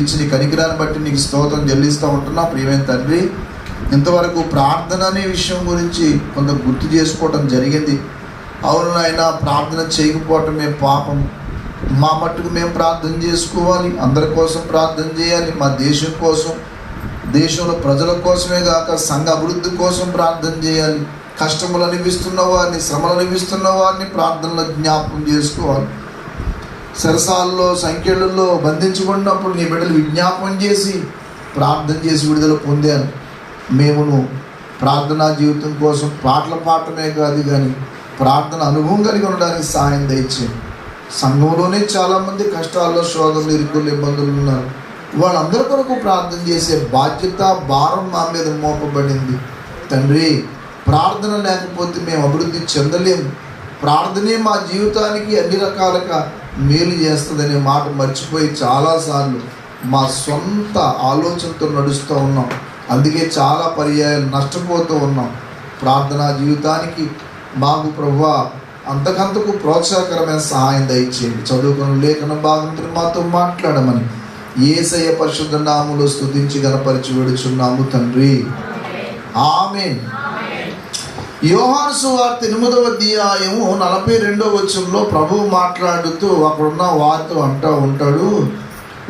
ఇచ్చిన కనికరాన్ని బట్టి నీకు స్తోత్రం చెల్లిస్తూ ఉంటున్నా. ప్రియమైన తండ్రి, ఇంతవరకు ప్రార్థన అనే విషయం గురించి కొంత గుర్తు చేసుకోవటం జరిగింది. అవును నాయన, ప్రార్థన చేయకపోవటం మేము పాపం. మా మట్టుకు మేము ప్రార్థన చేసుకోవాలి, అందరి కోసం ప్రార్థన చేయాలి, మా దేశం కోసం, దేశంలో ప్రజల కోసమే కాక సంఘ అభివృద్ధి కోసం ప్రార్థన చేయాలి. కష్టములు అనిపిస్తున్న వారిని, శ్రమలు అనిపిస్తున్న వారిని ప్రార్థనలో జ్ఞాపకం చేసుకోవాలి. సరసాల్లో సంఖ్యలలో బంధించబడినప్పుడు నీ బిడ్డలు విజ్ఞాపనం చేసి ప్రార్థన చేసి విడుదల పొందాను. మేమును ప్రార్థనా జీవితం కోసం పాటలు పాడటమే కాదు కానీ ప్రార్థన అనుభవం కలిగి ఉండడానికి సహాయం దయచేయండి. సంఘంలోనే చాలామంది కష్టాల్లో, శోధనలు, ఇరుకులు, ఇబ్బందులు ఉన్నారు. వాళ్ళందరి కొరకు ప్రార్థన చేసే బాధ్యత, భారం మా మీద మోపబడింది. తండ్రి, ప్రార్థన లేకపోతే మేము అభివృద్ధి చెందలేము. ప్రార్థనే మా జీవితానికి అన్ని రకాలుగా మేలు చేస్తుందనే మాట మర్చిపోయి చాలాసార్లు మా సొంత ఆలోచనతో నడుస్తూ ఉన్నాం. అందుకే చాలా పర్యాయాలు నష్టపోతూ ఉన్నాం. ప్రార్థనా జీవితానికి మాకు ప్రభువా అంతకంతకు ప్రోత్సాహకరమైన సహాయం దయచేయండి. చదువుకున్న లేఖన భాగంతో మాతో మాట్లాడమని యేసయ్య పరిశుద్ధ నామములో స్తుతించి గణపరిచి వేడుచున్నాము తండ్రి. ఆమేన్. యోహాను సువార్త 8వ అధ్యాయము 42వ వచనంలో ప్రభువు మాట్లాడుతూ అక్కడున్న వారితో అంటూ ఉంటాడు.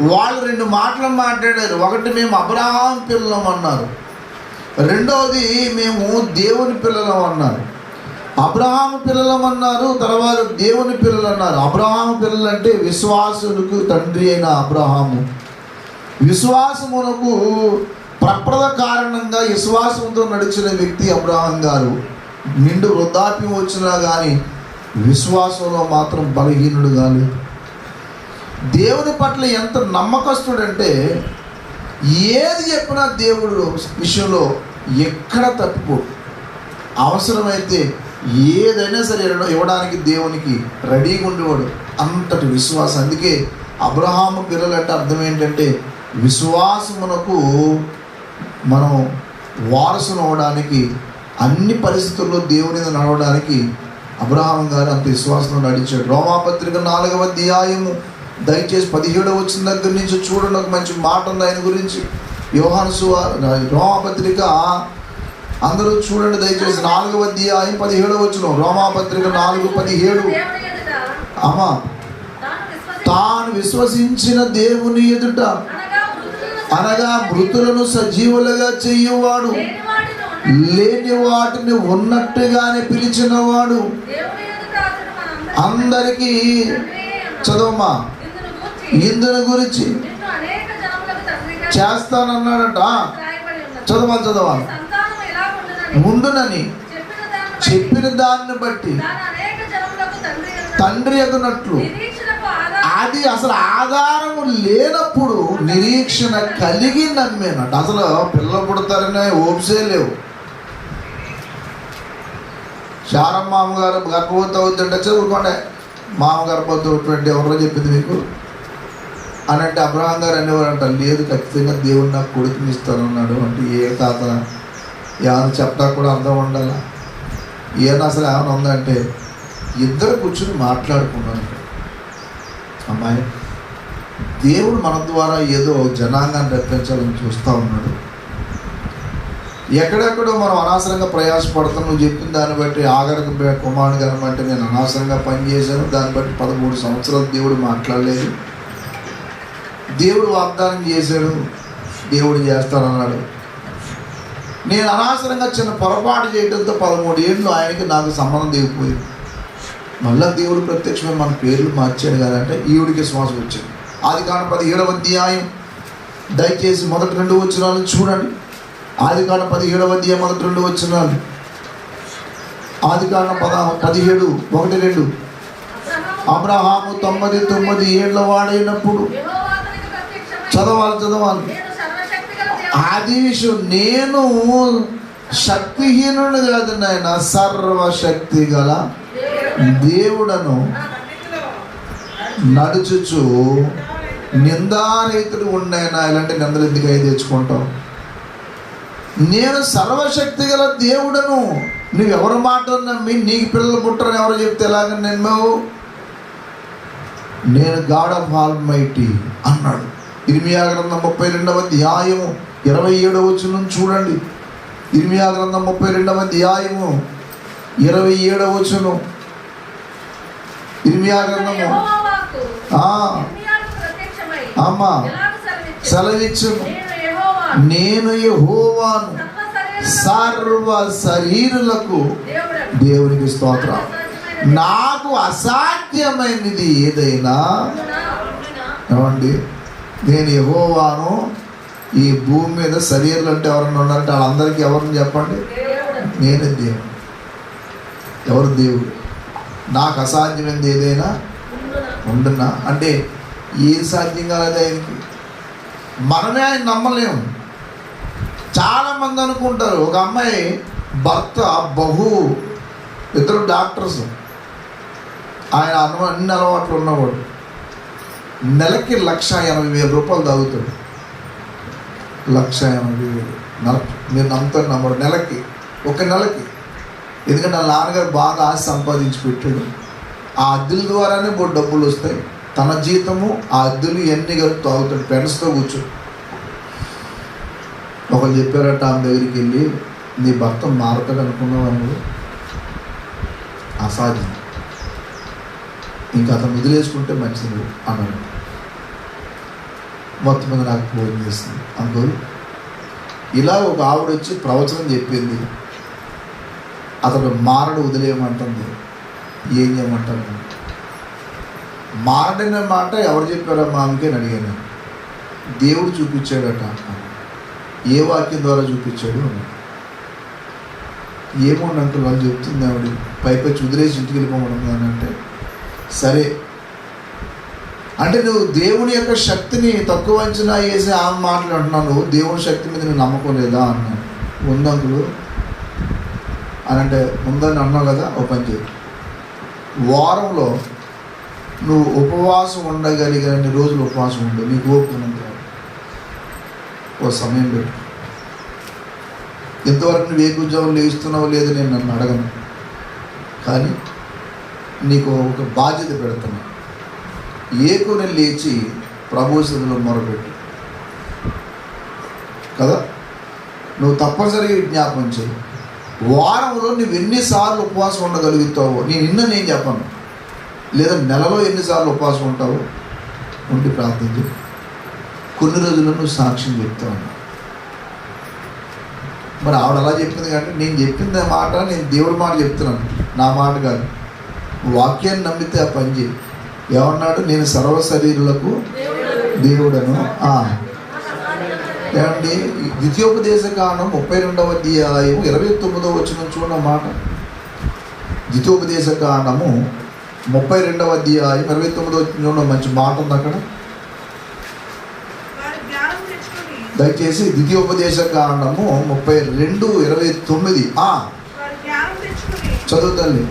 వాళ్ళు 2 మాటలు మాట్లాడారు. ఒకటి, మేము అబ్రహాం పిల్లలం అన్నారు. రెండవది, మేము దేవుని పిల్లలం అన్నారు. అబ్రహాము పిల్లలం అన్నారు, తర్వాత దేవుని పిల్లలు అన్నారు. అబ్రహాము పిల్లలు అంటే విశ్వాసులకు తండ్రి అయిన అబ్రహాము. విశ్వాసమునకు ప్రప్రద కారణంగా విశ్వాసంతో నడిచిన వ్యక్తి అబ్రహాం గారు. నిండు వృద్ధాప్యం వచ్చినా కానీ విశ్వాసంలో మాత్రం బలహీనుడు కాలేదు. దేవుని పట్ల ఎంత నమ్మకస్తుడంటే ఏది చెప్పినా దేవుడు విషయంలో ఎక్కడ తప్పిపో, అవసరమైతే ఏదైనా సరే ఇవ్వడానికి దేవునికి రెడీగా ఉండేవాడు. అంతటి విశ్వాసం. అందుకే అబ్రహాము పిల్లలు అంటే అర్థం ఏంటంటే విశ్వాసమునకు మనం వారసును అవ్వడానికి, అన్ని పరిస్థితుల్లో దేవుని నడవడానికి అబ్రహాం గారు అంత విశ్వాసంతో నడిచాడు. రోమాపత్రిక 4వ అధ్యాయము దయచేసి 17వ వచ్చిన దగ్గర నుంచి చూడండి. ఒక మంచి మాట ఉంది ఆయన గురించి. యోహాను సువార్త రోమాపత్రిక అందరూ చూడండి దయచేసి. 4వ అధ్యాయం 17వ వచనం. రోమాపత్రిక 4:17. అమ్మా, తాను విశ్వసించిన దేవుని ఎదుట అనగా మృతులను సజీవులుగా చెయ్యువాడు, లేని వాటిని ఉన్నట్టుగానే పిలిచినవాడు, అందరికీ చదవమ్మా ఇందుని గురించి చేస్తానన్నాడట. చదవాలి ఉండునని చెప్పిన దాన్ని బట్టి తండ్రి అగునట్లు. అది అసలు ఆధారము లేనప్పుడు నిరీక్షణ కలిగి నమ్మేనట. అసలు పిల్లలు పుడతారనే ఓప్సే లేవు. శారమ్మ మామగారు గర్భవతి అవుతుంటే చదువుకోండి, మామ గర్భవతి అవుతుంది ఎవరో చెప్పింది మీకు అని అంటే అబ్రహాం గారు అనేవారంట, లేదు ఖచ్చితంగా దేవుడు నాకు కొడుకుని ఇస్తానన్నాడు. అంటే ఏ తాత ఏమైనా చెప్పడా కూడా అర్థం ఉండాలా? ఏమైనా అసలు ఏమైనా ఉందంటే ఇద్దరు కూర్చుని మాట్లాడుకున్నాను. అమ్మాయి, దేవుడు మన ద్వారా ఏదో జనాంగాన్ని రప్పించాలని చూస్తూ ఉన్నాడు. ఎక్కడెక్కడో మనం అనవసరంగా ప్రయాసపడతాం. నువ్వు చెప్పిన దాన్ని బట్టి ఆగరకు కుమారుడు కనమంటే నేను అనవసరంగా పనిచేశాను. దాన్ని బట్టి 13 సంవత్సరాలు దేవుడు మాట్లాడలేదు. దేవుడు వాగ్దానం చేశాడు, దేవుడు చేస్తానన్నాడు. నేను అనవసరంగా చిన్న పొరపాటు చేయడంతో 13 ఏళ్ళు ఆయనకి నాకు సంబంధం దిగిపోయింది. మళ్ళా దేవుడు ప్రత్యక్షమే మన పేర్లు మార్చాడు కదంటే ఈవిడికి విశ్వాసం వచ్చింది. ఆదికాండం 17వ అధ్యాయం దయచేసి మొదటి 2 వచనాలు చూడండి. ఆదికాండం 17వ అధ్యాయం మొదటి 2 వచనాలు. ఆదికాండం 17, 1-2. అబ్రహాము 99 ఏళ్ల వాడైనప్పుడు చదవాలి. అది విషయం. నేను శక్తిహీనుడు కాదు నాయన, సర్వశక్తి గల దేవుడను నడుచుచు నిందారహితుడు ఉండైనా. ఇలాంటి నిందలు ఎందుకు అయి తెచ్చుకుంటాం? నేను సర్వశక్తి గల దేవుడను. నువ్వెవరి మాట నమ్మి నీకు పిల్లలు పుట్టరని ఎవరు చెప్తే ఎలాగ నేను గాడ్ ఆఫ్ ఆల్మైటీ అన్నాడు. ఇర్మియా గ్రంథం 32వ అధ్యాయము 27వ వచనం చూడండి. ఇర్మియా గ్రంథం 32వ అధ్యాయము 27వ వచనం. ఇర్మియా గ్రంథము అమ్మా సెలవిచ్చును, నేను యెహోవాను సర్వ శరీరులకు. దేవునికి స్తోత్రం. నాకు అసాధ్యమైనది ఏదైనా ఏమండి, నేను యెహోవాను. ఈ భూమి మీద శరీరాలు అంటే ఎవరన్నా ఉన్నారంటే వాళ్ళందరికీ ఎవరిని చెప్పండి, నేనే దేవుడు. ఎవరు దేవుడు? నాకు అసాధ్యమైనది ఏదైనా ఉండునా అంటే ఏది సాధ్యం కాలేదు ఆయనకి. మనమే ఆయన నమ్మలేము. చాలామంది అనుకుంటారు, ఒక అమ్మాయి భర్త ఇద్దరు డాక్టర్స్, ఆయన అన్ని అలవాట్లు ఉన్నవాడు, నెలకి 1,80,000 తాగుతాడు. 1,80,000 మీరు నమ్ముతారు నమ్మరు, నెలకి, ఒక నెలకి. ఎందుకంటే వాళ్ళ నాన్నగారు బాగా ఆశ సంపాదించి పెట్టాడు. ఆ అద్దెల ద్వారానే డబ్బులు వస్తాయి. తన జీతము ఆ అద్దెలు ఎన్ని కలిపి తాగుతాడు, ఫ్రెండ్స్తో కూర్చొని. ఒకరు చెప్పారట ఆమె దగ్గరికి వెళ్ళి, నీ భర్త మారతాడు అనుకున్నావు అన్నాడు. అసాధ్యం, ఇంకా అతను వదిలేసుకుంటే మంచిది అన్నాడు. మొత్తం మీద నాకు భోజనం చేస్తుంది అంకుల్. ఇలా ఒక ఆవిడ వచ్చి ప్రవచనం చెప్పింది, అతడు మారడు వదిలేయమంటుంది. ఏం చేయమంటాను? మారడనే మాట ఎవరు చెప్పారమ్మా ఆమెకే అని అడిగాను. దేవుడు చూపించాడట. ఏ వాక్యం ద్వారా చూపించాడు? ఏమో అంటూ వాళ్ళు చెప్తుంది ఆవిడ. పై వదిలేసి ఇంటికి వెళ్ళిపోవడం అని అంటే, సరే అంటే నువ్వు దేవుని యొక్క శక్తిని తక్కువ అంచనా వేసి ఆమె మాట్లాడుతున్నావు, నువ్వు దేవుని శక్తి మీద నువ్వు నమ్మకం లేదా అన్నాను. ఉందంకులు అని అంటే, ఉందని అన్నావు కదా, ఓ పని చేయి, వారంలో నువ్వు ఉపవాసం ఉండగలిగినన్ని రోజులు ఉపవాసం ఉండు, నీకు ఓపుకున్నంత ఓ సమయం పెట్టు. ఎంతవరకు నువ్వు ఏ ఉద్యోగం లేస్తున్నావో లేదో నేను నన్ను అడగను, కానీ నీకు ఒక బాధ్యత పెడుతున్నా. ఏకుని లేచి ప్రభు సన్నిధిలో మొరపెట్టు కదా. నువ్వు తప్పనిసరిగా జ్ఞాపకం చేయి. వారంలో నువ్వు ఎన్నిసార్లు ఉపవాసం ఉండగలుగుతావో, నేను చెప్పను, లేదా నెలలో ఎన్నిసార్లు ఉపవాసం ఉంటావో ఉండి ప్రార్థించు. కొన్ని రోజుల్లో నువ్వు సాక్ష్యం చెప్తావు. మరి ఆవిడ అలా చెప్పింది కాబట్టి నేను చెప్పింది మాట, నేను దేవుడి మాట చెప్తున్నాను, నా మాట కాదు. వాక్యాన్ని నమ్మితే ఆ పని చేయి. ఏమన్నాడు? నేను సర్వ శరీరులకు దేవుడను. ఏమండి, ద్వితీయోపదేశకాండం 32వ అధ్యాయం 29వ వచనం చూడండి మాట. ద్వితీయోపదేశకాండము 32వ అధ్యాయం 29వ వచనం చూడండి, మంచి మాట ఉంది అక్కడ. దయచేసి ద్వితీయోపదేశకాండము 32:29 చదువు తల్లి.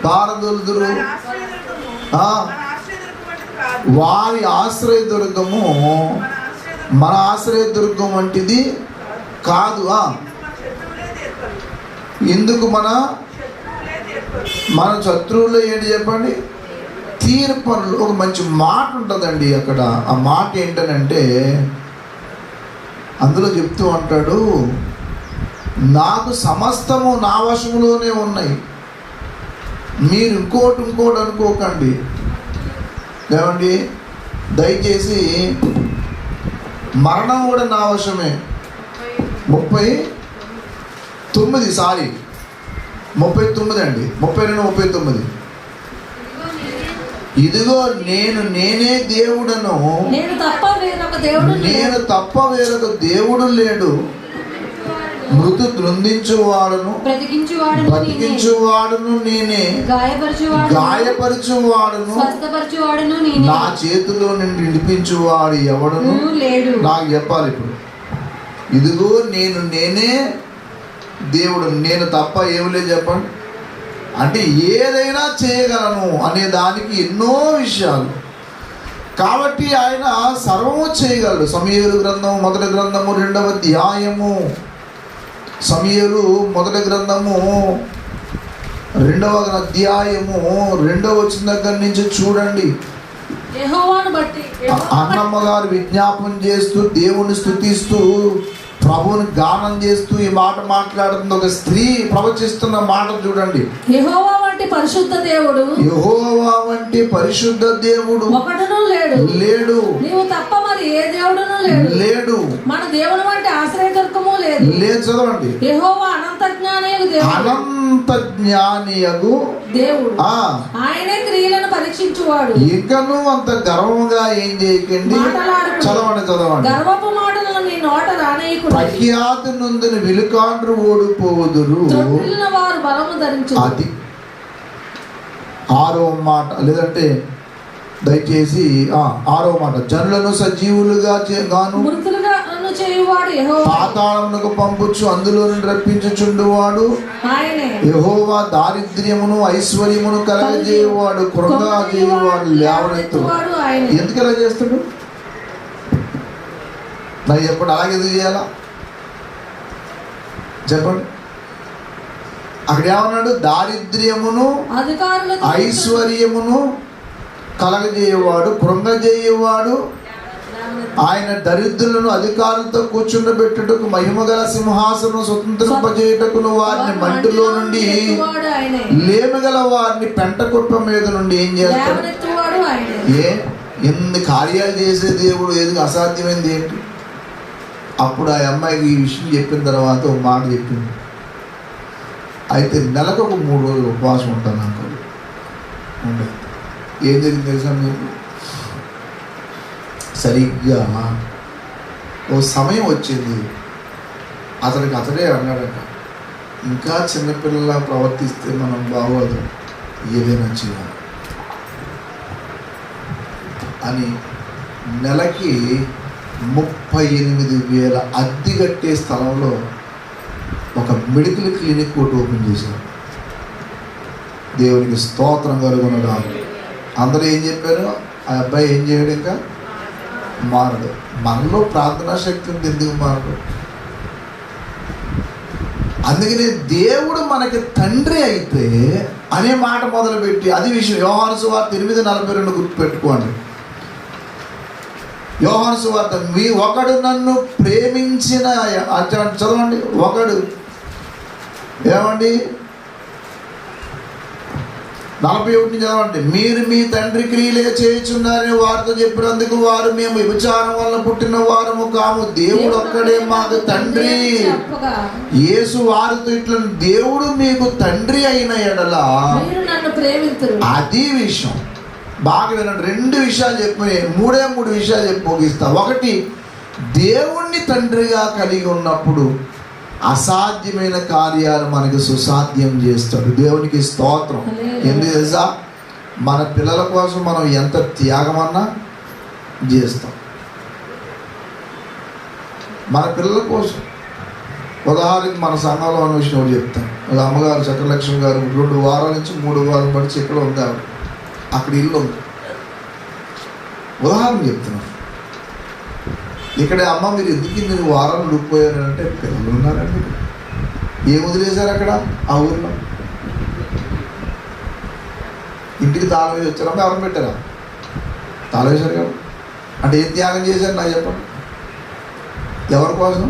పారదొలుదురు, వారి ఆశ్రయదుర్గము మన ఆశ్రయదుర్గం వంటిది కాదు. ఎందుకు మన శత్రువులు ఏంటి చెప్పండి? తీర్పనులు. ఒక మంచి మాట ఉంటుందండి అక్కడ. ఆ మాట ఏంటనంటే, అందులో చెప్తూ అంటాడు, నాకు సమస్తము నా వశములోనే ఉన్నాయి, మీరు ఇంకోటి అనుకోకండి. ఏమండి, దయచేసి మరణం కూడా నా వశమే. 39 అండి, 32-39. ఇదిగో నేనే దేవుడను, నేను తప్ప వేరొక దేవుడు లేడు. మృతు బృందించువాడును బ్రతికించువాడును నేనే, గాయపరచువాడును నా చేతిలో నుండి విడిపించువాడు ఎవడును లేడు. నాకు చెప్పాలి ఇప్పుడు. ఇదిగో నేనే దేవుడు, నేను తప్ప ఏమి లేదు చెప్పండి. అంటే ఏదైనా చేయగలను అనే దానికి ఎన్నో విషయాలు. కాబట్టి ఆయన సర్వము చేయగలడు. సమూయేలు గ్రంథము మొదటి గ్రంథము 2వ అధ్యాయము, సమూయేలు మొదటి గ్రంథము 2వ అధ్యాయము 2వ వచనం దగ్గర నుంచి చూడండి. యెహోవాను బట్టి అన్నమ్మ గారు విజ్ఞాపన చేస్తూ దేవుని స్తుతిస్తూ ప్రభువుని గానం చేస్తూ ఈ మాట మాట్లాడుతుంది. ఒక స్త్రీ ప్రవచిస్తున్న మాట చూడండి. యెహోవా వంటి పరిశుద్ధ దేవుడు, యెహోవా వంటి పరిశుద్ధ దేవుడు ఒకడును లేడు. నీవు తప్ప మరి ఏ దేవుడును లేడు. మన దేవుని వంటి ఆశ్రయదుర్గము లేదు. చదవండి. యెహోవా అనంత జ్ఞానియగు దేవుడు, అనంత జ్ఞానియగు దేవుడు. ఆయనే క్రియలను పరీక్షించువాడు. ఇంకను అంత గర్వంగా ఏం చేయకండి. చదవండి. గర్వపు మాటలను నీ నోట రానేయకుడి. ప్రఖ్యాతి నొందిన విలుకాండ్రు ఓడిపోదురు. వారు బలము ధరించు. అది 6వ మాట, లేదంటే దయచేసి 6వ మాట. జనులను సజీవులుగా గాను మృతులుగాను చేయువాడు యెహోవా. పాతాళమునకు పంపుచు అందులో నుండి రప్పించుచుండువాడు ఆయనే. యెహోవా దారిద్ర్యమును ఐశ్వర్యమును కలగజేయువాడు, కృంగా చేయువాడు, లేవనెత్తువాడు. ఎందుకు ఎలా చేస్తాడు నాకు చెప్పండి. అలాగే ఎందుకు చేయాలా చెప్పండి. అక్కడ ఏమన్నాడు? దారిద్ర్యమును ఐశ్వర్యమును కలగజేయవాడు, కృంగజేయవాడు. ఆయన దరిద్రులను అధికారులతో కూర్చుండబెట్టుటకు, మహిమగల సింహాసనం స్వతంత్రింపజేయుటకును, వారిని మంటిలో నుండి లేమిగల వారిని పెంటకుప్ప మీద నుండి ఏం చేస్తాడు? ఎన్ని కార్యాలు చేసే దేవుడు, ఏది అసాధ్యమైంది ఏంటి? అప్పుడు ఆ అమ్మాయికి ఈ విషయం చెప్పిన తర్వాత ఒక మాట చెప్పింది. అయితే నెలకు ఒక 3 రోజులు ఉపవాసం ఉంటాను నాకు. ఏం జరిగింది తెలుసా మీకు? సరిగ్గా ఓ సమయం వచ్చింది, అతడే అన్నాడట, ఇంకా చిన్నపిల్లలా ప్రవర్తిస్తే మనం బాగోదు, ఏదైనా చేయాలి అని. నెలకి 38,000 అద్దె కట్టే స్థలంలో ఒక మెడికల్ క్లినిక్ ఒకటి ఓపెన్ చేశారు. దేవునికి స్తోత్రం కలుగునగాక. అందరూ ఏం చెప్పారు? ఆ అబ్బాయి ఏం చేయడు, ఇంకా మారడు. మనలో ప్రార్థనా శక్తి ఉంది, ఎందుకు మారడు? అందుకనే దేవుడు మనకి తండ్రి అయితే అనే మాట మొదలుపెట్టి, అది విషయం. యోహాను సువార్త 8:42 గుర్తుపెట్టుకోండి. యోహాను సువార్త, ఒకడు నన్ను ప్రేమించిన, చదవండి. ఒకడు ఏమండి 41 చదవండి. మీరు మీ తండ్రి క్రియలే చేయుచున్నారని వారితో చెప్పినందుకు వారు, మేము విభచారం వల్ల పుట్టిన వారము కాము, దేవుడు ఒక్కడే మాకు తండ్రి. యేసు వారితో ఇట్లా, దేవుడు మీకు తండ్రి అయిన ఎడల అది విషయం. బాగా వినండి. 2 విషయాలు చెప్పి 3 విషయాలు చెప్పి ముగిస్తా. ఒకటి, దేవుణ్ణి తండ్రిగా కలిగి ఉన్నప్పుడు అసాధ్యమైన కార్యాలు మనకి సుసాధ్యం చేస్తాడు. దేవునికి స్తోత్రం. ఎందుకు తెలుసా? మన పిల్లల కోసం మనం ఎంత త్యాగమన్నా చేస్తాం. మన పిల్లల కోసం. ఉదాహరణకి మన సంఘంలో ఉన్న విషయం ఒకటి చెప్తాను. అమ్మగారు చక్రలక్ష్మి గారు 2 వారాల నుంచి 3 వారాల పడిచి ఇక్కడ ఉంది ఆవిడ. అక్కడ ఇల్లు ఉంది. ఉదాహరణ చెప్తున్నాను. ఇక్కడ అమ్మ మీరు ఎందుకు ఇన్ని వారాలు ఉండిపోయారంటే, పిల్లలు ఉన్నారండి. ఏం వదిలేశారు అక్కడ ఆ ఊరిలో? ఇంటికి తాళం వేసి వచ్చారమ్మా, ఎవరు పెట్టారా? తాళం వేశారు కదా. అంటే ఏం త్యాగం చేశారు నాకు చెప్పండి. ఎవరి కోసం?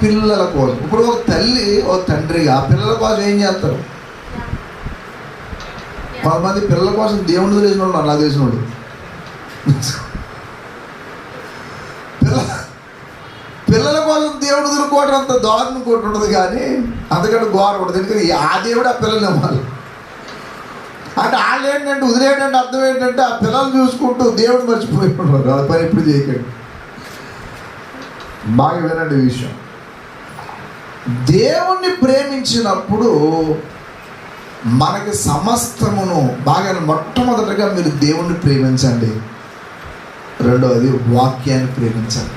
పిల్లల కోసం. ఇప్పుడు ఒక తల్లి ఒక తండ్రిగా పిల్లల కోసం ఏం చేస్తారు? కొంతమంది పిల్లల కోసం దేవుని తెలిసిన వాళ్ళు, నాకు తెలిసిన వాళ్ళు. పిల్లల కోసం దేవుడు వదులుకోవడం అంత దారుణం కోటి ఉండదు, కానీ అంతకంటే ఘోరం ఉండదు. ఎందుకంటే ఆ దేవుడు ఆ పిల్లల్ని ఇవ్వాలి. అంటే వాళ్ళు ఏంటంటే వదిలేటంటే అర్థం ఏంటంటే ఆ పిల్లల్ని చూసుకుంటూ దేవుడు మర్చిపోయి ఉంటారు. అది పని ఎప్పుడు చేయకండి. బాగా వినండి ఈ విషయం. దేవుణ్ణి ప్రేమించినప్పుడు మనకి సమస్తమును బాగా, మొట్టమొదటిగా మీరు దేవుణ్ణి ప్రేమించండి. రెండవది వాక్యాన్ని ప్రేమించాలి.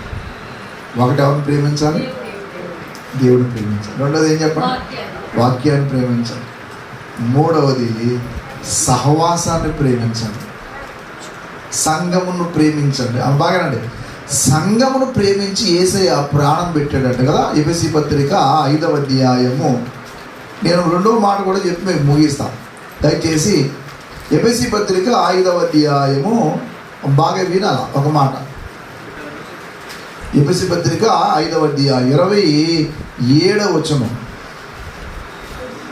ఒకటి ఎవరిని ప్రేమించాలి? దేవుడిని ప్రేమించాలి. రెండవది ఏం చెప్పండి? వాక్యాన్ని ప్రేమించాలి. మూడవది సహవాసాన్ని ప్రేమించాలి. సంఘమును ప్రేమించండి. బాగానండి. సంఘమును ప్రేమించి యేసయ్య ప్రాణం పెట్టాడంట కదా. ఎఫెసీ పత్రిక 5వ అధ్యాయము, నేను 2వ మాట కూడా చెప్పి మేము ముగిస్తాం. దయచేసి ఎఫెసీ పత్రిక 5వ అధ్యాయము బాగా వినాల ఒక మాట. ఎఫెసీ పత్రిక 5వ అధ్యాయం 27వ వచనం.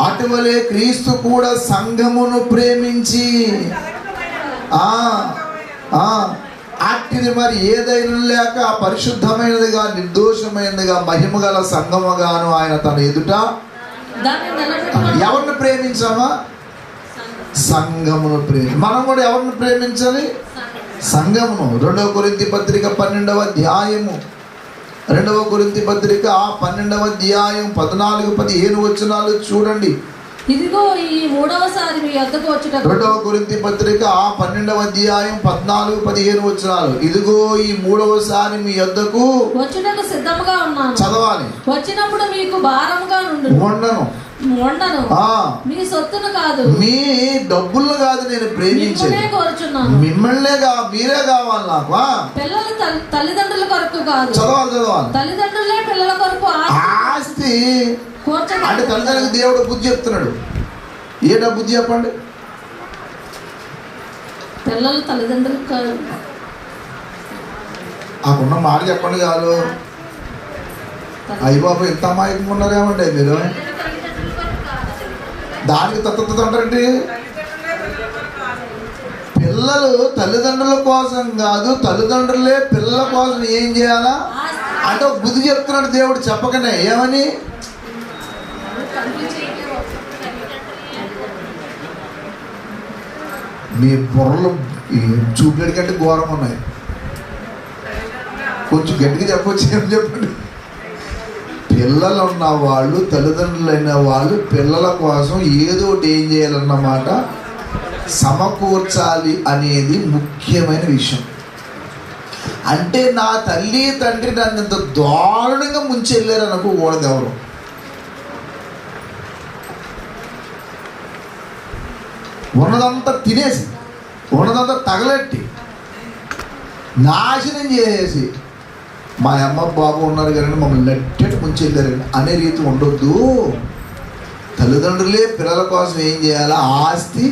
అటువలే క్రీస్తు కూడా సంఘమును ప్రేమించి అట్టిది మరి ఏదైనా లేక పరిశుద్ధమైనదిగా నిర్దోషమైనదిగా మహిమగల సంఘముగాను ఆయన తన ఎదుట ఎవరిని ప్రేమించామా? సంఘమును మనం కూడా ఎవరిని ప్రేమించాలి? సంఘమును. 2వ కొరింథీ పత్రిక 12వ అధ్యాయము 2వ కొరింథీ పత్రిక 12వ అధ్యాయం 14-15 వచనాలు చూడండి. ఇదిగో ఈ మూడవసారి మీ యొద్దకు వచ్చుట. 2వ కొరింథీ పత్రిక 12వ అధ్యాయం 14-15 వచనాలు. ఇదిగో ఈ మూడవసారి మీ యొద్దకు వచ్చుటకు సిద్ధముగా ఉన్నాను. చదవాలి. వచ్చినప్పుడు మీకు భారముగా ఉండను. మీ సొత్తును కాదు, మీ డబ్బులు కాదు నేను ప్రేమించేది, మిమ్మల్నే మీరే కావాలి నాకు. పిల్లలు తల్లిదండ్రుల కొరకు కాదు. చదవాలి. తల్లిదండ్రులే పిల్లల కొరకు ఆస్తి అంటే తల్లిదండ్రులకు దేవుడు బుద్ధి చెప్తున్నాడు. ఏటా బుద్ధి చెప్పండి? పిల్లలు తల్లిదండ్రులకు కాదు. ఆకున్న మాట చెప్పండి కాదు. అయ్య బాబు ఎంత అమాయకంగా ఉన్నారేమండి మీరు. దానికి తత్త అంటారండి. పిల్లలు తల్లిదండ్రుల కోసం కాదు, తల్లిదండ్రులే పిల్లల కోసం ఏం చేయాలా అంటే బుద్ధి చెప్తున్నాడు దేవుడు. చెప్పకనే ఏమని? మీ బుర్రలు చూపులేడి కంటే ఘోరంగా ఉన్నాయి. కొంచెం గట్టిగా చెప్పొచ్చు. ఏం చెప్పండి? పిల్లలు ఉన్న వాళ్ళు, తల్లిదండ్రులైన వాళ్ళు పిల్లల కోసం ఏదో ఒకటి ఏం చేయాలన్నమాట, సమకూర్చాలి అనేది ముఖ్యమైన విషయం. అంటే నా తల్లి తండ్రి నన్ను ఇంత దారుణంగా ముంచెళ్ళారు అనుకోకూడదు ఎవరు. ఉన్నదంతా తినేసి, ఉన్నదంతా తగలెట్టి, నాశనం చేసేసి మా అమ్మ బాబు ఉన్నారు కానీ మమ్మల్ని లెట్టెట్ ముంచెళ్ళారండి అనే రీతి ఉండొద్దు. తల్లిదండ్రులే పిల్లల కోసం ఏం చేయాలి? ఆస్తి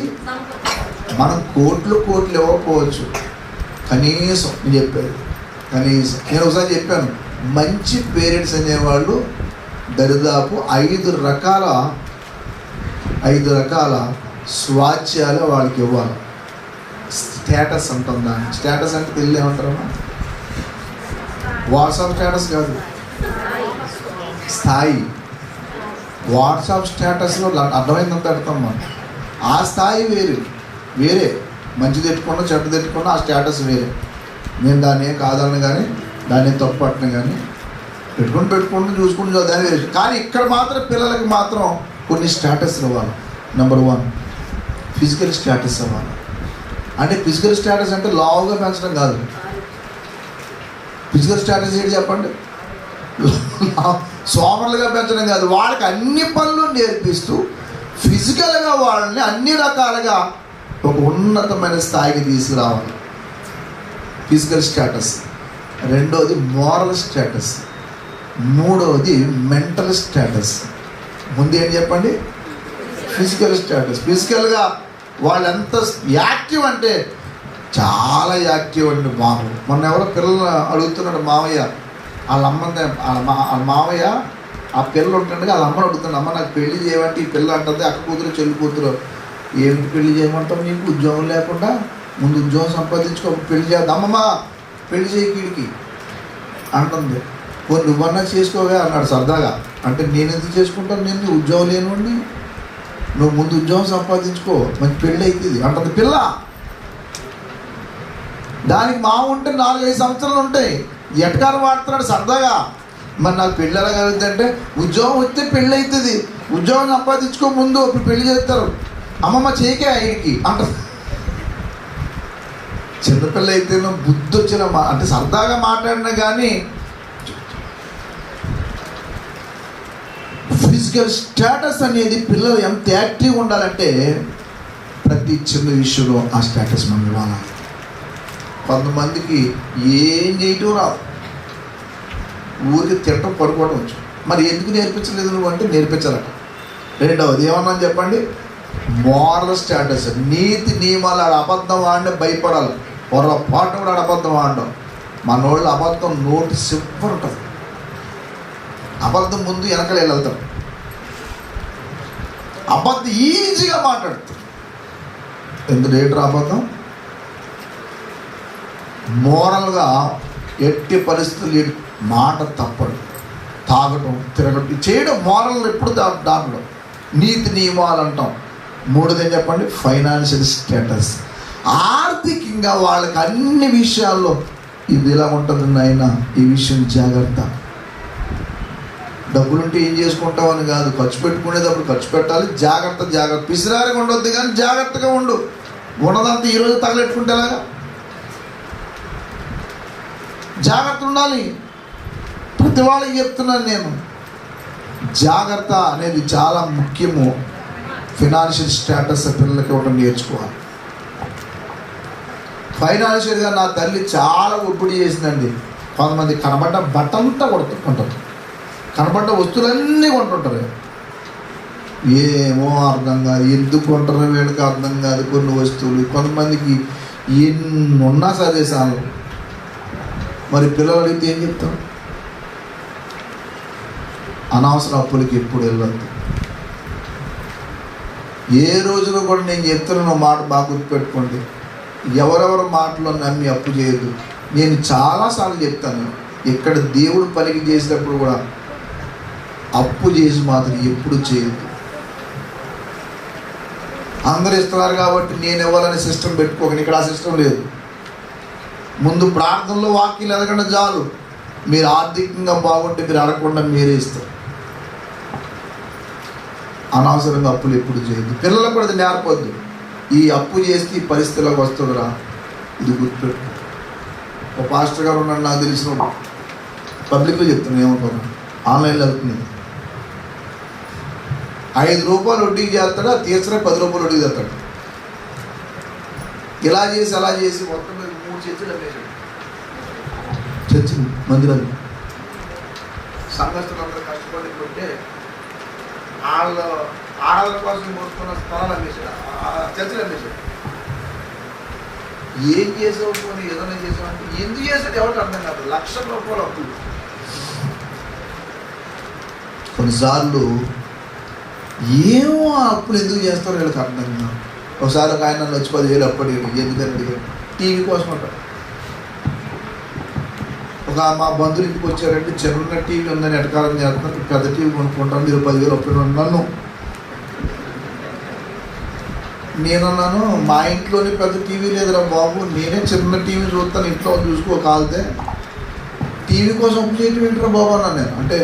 మనం కోట్లు ఇవ్వకపోవచ్చు, కనీసం నేను చెప్పేది కనీసం. నేను ఒకసారి చెప్పాను, మంచి పేరెంట్స్ అనేవాళ్ళు దరిదాపు 5 రకాల స్వాచ్యాలు వాళ్ళకి ఇవ్వాలి. స్టేటస్ అంటాం దాన్ని. స్టేటస్ అంటే తెలియదు ఏమంటారమ్మా? వాట్సాప్ స్టేటస్ కాదు, స్థాయి. వాట్సాప్ స్టేటస్లో అర్థమైందంత పెడతాం మనం. ఆ స్థాయి వేరే మంచి తెట్టుకున్నా చెడ్డ తెట్టుకున్నా ఆ స్టేటస్ వేరే. నేను దాన్ని ఏం కాదలను కానీ దాన్ని తప్పు పట్టిన కానీ పెట్టుకుంటూ చూసుకుంటూ దాని వేరే. కానీ ఇక్కడ మాత్రం పిల్లలకి మాత్రం కొన్ని స్టేటస్లు ఇవ్వాలి. నెంబర్ 1 ఫిజికల్ స్టేటస్ ఇవ్వాలి. అంటే ఫిజికల్ స్టేటస్ అంటే లావుగా పెంచడం కాదు. ఫిజికల్ స్టేటస్ ఏంటి చెప్పండి? సోమరులుగా పెంచడం కాదు. వాళ్ళకి అన్ని పనులు నేర్పిస్తూ ఫిజికల్గా వాళ్ళని అన్ని రకాలుగా ఒక ఉన్నతమైన స్థాయికి తీసుకురావాలి. Physical status. 2వది మోరల్ స్టేటస్. 3వది మెంటల్ స్టేటస్. ముందు ఏం చెప్పండి? Physical status. ఫిజికల్గా వాళ్ళు ఎంత యాక్టివ్ అంటే చాలా యాక్టివ్ అండి బాబు. మొన్న ఎవరో పిల్లలు అడుగుతున్నాడు మావయ్య, వాళ్ళ అమ్మంది, వాళ్ళ మావయ్య ఆ పిల్లలు ఉంటుండగా వాళ్ళ అమ్మని అడుగుతున్నాడు, అమ్మ నాకు పెళ్లి చేయమంటే ఈ పిల్ల అంటుంది, అక్క కూతురు చెల్లి కూతురు, ఏమిటి పెళ్లి చేయమంటావు? నీకు ఉద్యోగం లేకుండా ముందు ఉద్యోగం సంపాదించుకో, పెళ్లి చేద్దాం. అమ్మమ్మ పెళ్లి చేయకీడికి అంటుంది. నువ్వన్నా చేసుకోవే అన్నాడు సరదాగా. అంటే నేను ఎందుకు చేసుకుంటాను? నేను ఉద్యోగం లేనివాడిని, నువ్వు ముందు ఉద్యోగం సంపాదించుకో, మంచి పెళ్ళి అవుతుంది అంటుంది పిల్ల. దానికి మా ఉంటే 4-5 సంవత్సరాలు ఉంటాయి. ఎటకారం వాడుతున్నాడు సరదాగా. మరి నాకు పెళ్ళి ఎలా కలుగుతుంది అంటే, ఉద్యోగం వస్తే పెళ్ళి అవుతుంది, ఉద్యోగం సంపాదించుకో ముందు, అప్పుడు పెళ్లి చేస్తారు. అమ్మమ్మ చేయకే ఆయనకి అంటారు. చిన్నపిల్ల అయితే బుద్ధి వచ్చిన అంటే సరదాగా మాట్లాడినా కానీ ఫిజికల్ స్టేటస్ అనేది పిల్లలు ఎంత యాక్టివ్గా ఉండాలంటే ప్రతి చిన్న విషయంలో ఆ స్టేటస్ మనం ఇవ్వాలి. కొంతమందికి ఏం చేయటం రాదు, ఊరికి తిట్టడం పడుకోవడం వచ్చు. మరి ఎందుకు నేర్పించలేదు నువ్వు అంటే నేర్పించాలట. రెండవది ఏమన్నా చెప్పండి, మోరల్ స్టేటస్, నీతి నియమాలు. ఆడ అబద్ధం ఆడిన భయపడాలి, పొరపాటు కూడా ఆడ అబద్ధం ఆడడం. మనోళ్ళు అబద్ధం నోటి సింపుల్ ఉంటుంది, అబద్ధం ముందు వెనకలు వెళ్తారు, అబద్ధం ఈజీగా మాట్లాడుతారు. ఎందుకు రేటు అబద్ధం? మోరల్గా ఎట్టి పరిస్థితులు మాట తప్పడు, తాగటం తిరగటం చేయడం మోరల్ ఎప్పుడు దాంట్లో. నీతి నియమాలు అంటాం. మూడోది ఏం చెప్పండి, ఫైనాన్షియల్ స్టేటస్. ఆర్థికంగా వాళ్ళకి అన్ని విషయాల్లో ఇది ఇలా ఉంటుంది నాయన, ఈ విషయం జాగ్రత్త. డబ్బులుంటే ఏం చేసుకుంటామని కాదు, ఖర్చు పెట్టుకునేటప్పుడు ఖర్చు పెట్టాలి, జాగ్రత్త జాగ్రత్త. పిసిరారిగా ఉండొద్దు కానీ జాగ్రత్తగా ఉండు. ఉన్నదంతా ఈరోజు తగలెట్టుకుంటే ఎలాగా? జాగ్రత్త ఉండాలి. ప్రతి వాళ్ళకి చెప్తున్నాను నేను, జాగ్రత్త అనేది చాలా ముఖ్యము. ఫైనాన్షియల్ స్టేటస్ పిల్లలకి ఇవ్వడం నేర్చుకోవాలి. ఫైనాన్షియల్గా నా తల్లి చాలా ఒప్పుడు చేసిందండి. కొంతమంది కనబడ్డ బట్టంతా కొడుతుంటారు, కనబడ్డ వస్తువులన్నీ కొంటుంటారు. ఏమో అర్థం కాదు, ఎందుకు కొంటారో వీళ్ళకి అర్థం కాదు. కొన్ని వస్తువులు కొంతమందికి ఎన్ని ఉన్నా సరే సార్. మరి పిల్లలు అడిగితే ఏం చెప్తాం? అనవసర అప్పులకి ఎప్పుడు వెళ్ళద్దు. ఏ రోజులో కూడా నేను చెప్తున్న మాట బాగా గుర్తుపెట్టుకోండి, ఎవరెవరి మాటలో నమ్మి అప్పు చేయదు. నేను చాలాసార్లు చెప్తాను, ఇక్కడ దేవుడు పనికి చేసేటప్పుడు కూడా అప్పు చేసి మాత్రం ఎప్పుడు చేయదు. అందరు ఇస్తున్నారు కాబట్టి నేను ఇవ్వాలనే సిస్టమ్ పెట్టుకోకండి. ఇక్కడ ఆ సిస్టమ్ లేదు. ముందు ప్రార్థనలో వాక్యాలు ఎదగండి చాలు. మీరు ఆర్థికంగా బాగుంటే మీరు అడగకుండా మీరే ఇస్తారు. అనవసరంగా అప్పులు ఎప్పుడు చేయదు. పిల్లలకు కూడా అది నేర్పొద్దు. ఈ అప్పు చేస్తే ఈ పరిస్థితిలోకి వస్తుందిరా, ఇది గుర్తుపెట్టు. ఒక పాస్టర్ గారు ఉన్నాడు నాకు తెలిసిన, పబ్లిక్లో చెప్తున్నాను, ఏమనుకోను, ఆన్లైన్లో వెళ్తున్నాను. 5 రూపాయలు వడ్డీకి చేస్తాడు, తీర్చడే 10 రూపాయలు వడ్డీకి చేస్తాడు. ఇలా చేసి అలా చేసి మొత్తం 3 చర్చలు అమ్మేశాడు. చర్చలు మందిరాలు సంఘస్థులందరూ కష్టపడి ఉంటే వాళ్ళ ఆడవాళ్ళ కోసం మోసుకున్న స్థలాలు అమ్మేశాడు, చర్చలు అమ్మేశాడు. ఏం చేసావు పోనీ ఏదైనా చేసావు అంటే ఎందుకు చేసాడు ఎవరికి అర్థం కాదు. 1,00,000 రూపాయలు అప్పు. కొన్నిసార్లు ఏమో ఆ అప్పులు ఎందుకు చేస్తారో వీళ్ళకి అర్థం కాదు. ఒకసారి ఒక ఆయన వచ్చి 10,000 అప్పటి ఎందుకని అడిగాడు, టీవీ కోసం అంటారు. ఒక మా బంధువులు ఇంటికి వచ్చారంటే చిన్న టీవీ ఉందని ఎటకాలం చేస్తున్నారు, పెద్ద టీవీ కొనుక్కుంటాను, మీరు 10,000 అప్పుడు ఉన్నాను. నేనన్నాను, మా ఇంట్లోనే పెద్ద టీవీ లేదురా బాబు, నేనే చిన్న టీవీ చూస్తాను, ఇంట్లో చూసుకో కాలితే టీవీ కోసం అప్పు చేయటం ఏంటరా బాబు అన్నాను నేను. అంటే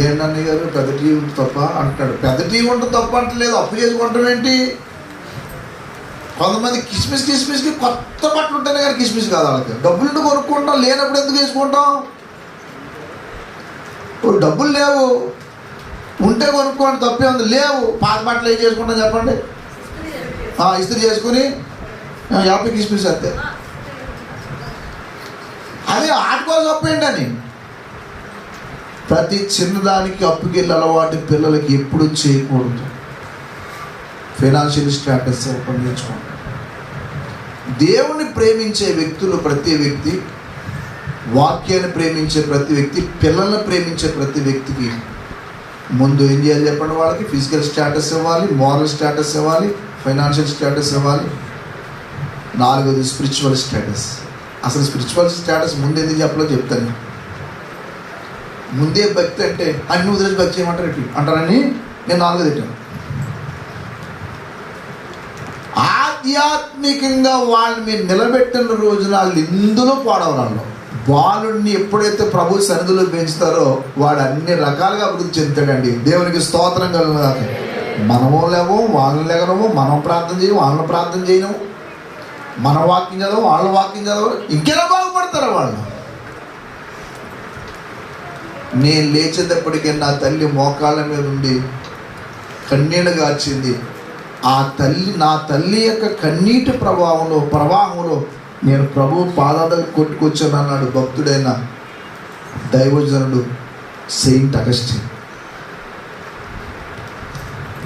ఏంటన్న గారు పెద్ద టీవీ తప్ప అంటాడు. పెద్ద టీవీ ఉంటుంది తప్ప అంటలేదు, అప్పు చేసుకుంటాం ఏంటి? కొంతమంది కిస్మిస్కి కొత్త బట్టలు ఉంటేనే కానీ కిస్మిస్ కాదు వాళ్ళకి. డబ్బులు కొనుక్కుంటాం, లేనప్పుడు ఎందుకు వేసుకుంటాం? డబ్బులు లేవు, ఉంటే కొనుక్కోండి, తప్పే ఉంది. లేవు, పాత బట్టలు ఏం చేసుకుంటాం చెప్పండి? ఇస్త్రీ చేసుకుని 50 కిస్మిస్ వస్తే అదే ఆడుకోవాల్సి అప్పు ఏంటని. ప్రతి చిన్నదానికి అప్పుకి వెళ్ళి అలవాటు పిల్లలకి ఎప్పుడు చేయకూడదు. ఫైనాన్షియల్ స్టేటస్ నేర్చుకోండి. దేవుణ్ణి ప్రేమించే వ్యక్తులు ప్రతి వ్యక్తి, వాక్యాన్ని ప్రేమించే ప్రతి వ్యక్తి, పిల్లల్ని ప్రేమించే ప్రతి వ్యక్తికి ముందు ఏం చేయాలి చెప్పండి? వాళ్ళకి ఫిజికల్ స్టేటస్ ఇవ్వాలి, మోరల్ స్టేటస్ ఇవ్వాలి, ఫైనాన్షియల్ స్టేటస్ ఇవ్వాలి. 4వది స్పిరిచువల్ స్టేటస్. అసలు స్పిరిచువల్ స్టేటస్ ముందు ఎందుకు చెప్పలో చెప్తాను. ముందే భక్తి అంటే అన్ని వదిలేసి భక్తి చేయమంటారు ఎట్టి అంటారని నేను 4ది పెట్టాను. ఆధ్యాత్మికంగా వాళ్ళని మీరు నిలబెట్టిన రోజున వాళ్ళు ఇందులో పాడవరాళ్ళు. బాలుడిని ఎప్పుడైతే ప్రభు సన్నిధిలో పెంచుతారో వాడు అన్ని రకాలుగా అభివృద్ధి చెందుతాడండి. దేవునికి స్తోత్రం కలుగును. మనము లేవు, వాళ్ళని లేగనము, మనం ప్రార్థన చేయము, వాళ్ళని ప్రార్థన చేయము, మన వాక్యం చదవము, వాళ్ళ వాక్యం చదవరు, ఇంకెలా బాగుపడతారు వాళ్ళు. నేను లేచేటప్పటికే నా తల్లి మోకాళ్ళ మీద ఉండి కన్నీళ్ళు గార్చింది. నా తల్లి యొక్క కన్నీటి ప్రవాహంలో నేను ప్రభు పాదాల దగ్గర కొట్టుకొచ్చాను అన్నాడు భక్తుడైన దైవజనుడు సెయింట్ అగస్టిన్.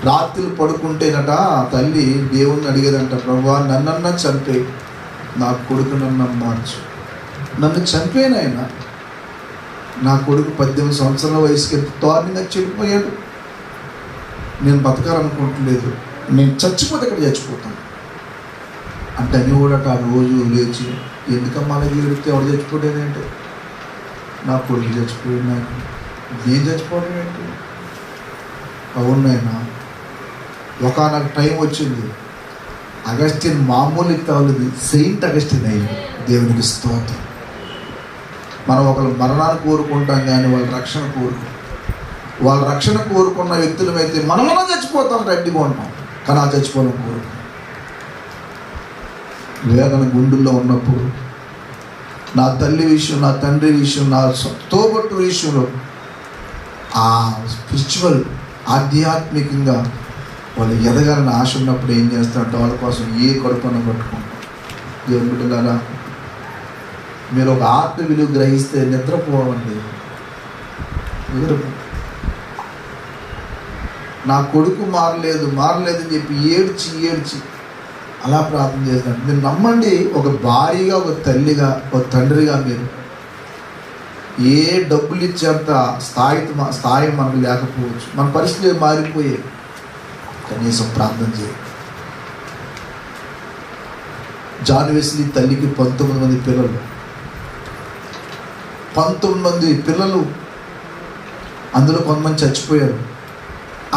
రాత్రులు పడుకుంటేనట తల్లి దేవుణ్ణి అడిగేదంట, ప్రభువా నన్నన్నా చంపే, నా కొడుకు నన్ను మార్చు, నన్ను చంపేనాయన, నా కొడుకు 18 సంవత్సరాల వయసుకి దారుణంగా చెడిపోయాడు, నేను బతకాలనుకుంటలేదు, నేను చచ్చిపోతే ఇక్కడ చచ్చిపోతాను అంటే అని కూడా ఆ రోజు లేచి, ఎందుకమ్మా అలాగే ఏడితే ఎవరు చచ్చిపోయేదేంటి, నా కొడుకు చచ్చిపోయాడు, నేను చచ్చిపోవడం ఏంటి, అవునాయన ఒకనొక టైం వచ్చింది అగస్టిన్ మామూలు తవలది సెయింట్ అగస్టిన్ అయ్యింది. దేవునికి స్తోత్రం. మనం ఒకరు మరణాన్ని కోరుకుంటాం కానీ వాళ్ళ రక్షణ కోరుకుంటాం. వాళ్ళ రక్షణ కోరుకున్న వ్యక్తులమైతే మనమన్నా చచ్చిపోతాం, రెడ్డిగా ఉంటాం, కానీ ఆ చచ్చిపోవడం కోరుకుంటాం. వేదన గుండెల్లో ఉన్నప్పుడు నా తల్లి విషయం, నా తండ్రి విషయం, నా తోబట్టు విషయంలో ఆ స్పిరిచువల్ ఆధ్యాత్మికంగా వాళ్ళు ఎదగాలని ఆశ ఉన్నప్పుడు ఏం చేస్తారంటే వాళ్ళ కోసం ఏ కడుపున పట్టుకుంటాం. దేవుని బిడ్డలారా, మీరు ఒక ఆత్మ విలువ గ్రహిస్తే నిద్రపోవండి. నా కొడుకు మారలేదని చెప్పి ఏడ్చి అలా ప్రార్థన చేస్తాను. మీరు నమ్మండి, ఒక భార్యగా, ఒక తల్లిగా, ఒక తండ్రిగా మీరు ఏ డబ్బులు ఇచ్చేంత స్థాయి మనకు లేకపోవచ్చు, మన పరిస్థితులు మారిపోయాయి, కనీసం ప్రార్థన చేయాలి. జాన్ వెస్లీ తల్లికి 19 మంది పిల్లలు, 19 మంది పిల్లలు, అందులో కొంతమంది చచ్చిపోయారు.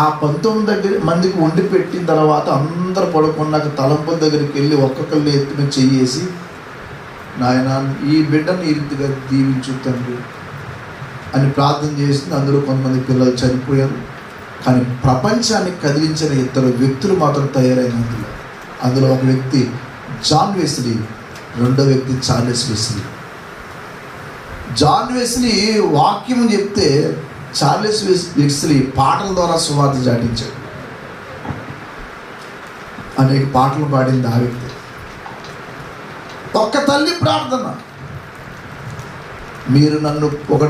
ఆ 19 మందికి వండి పెట్టిన తర్వాత అందరు పడుకున్నాక తలంపుల దగ్గరికి వెళ్ళి ఒక్కొక్కరిని ఎత్తున చెయ్యేసి, నాయన ఈ బిడ్డను ఈ రీతిగా దీవించు తండ్రి అని ప్రార్థన చేసింది. అందులో కొంతమంది పిల్లలు చనిపోయారు. కానీ ప్రపంచాన్ని కదిలించిన 2 వ్యక్తులు మాత్రం తయారైన అందులో ఒక వ్యక్తి జాన్ వెస్లీ, రెండో వ్యక్తి చార్లెస్ వెస్లీ. జాన్ వెస్లీ వాక్యం చెప్తే చార్లెస్ వెస్లీ పాటల ద్వారా సువార్త చాటించాడు. అనేక పాటలు పాడింది ఆ వ్యక్తి. ఒక్క తల్లి ప్రార్థన, మీరు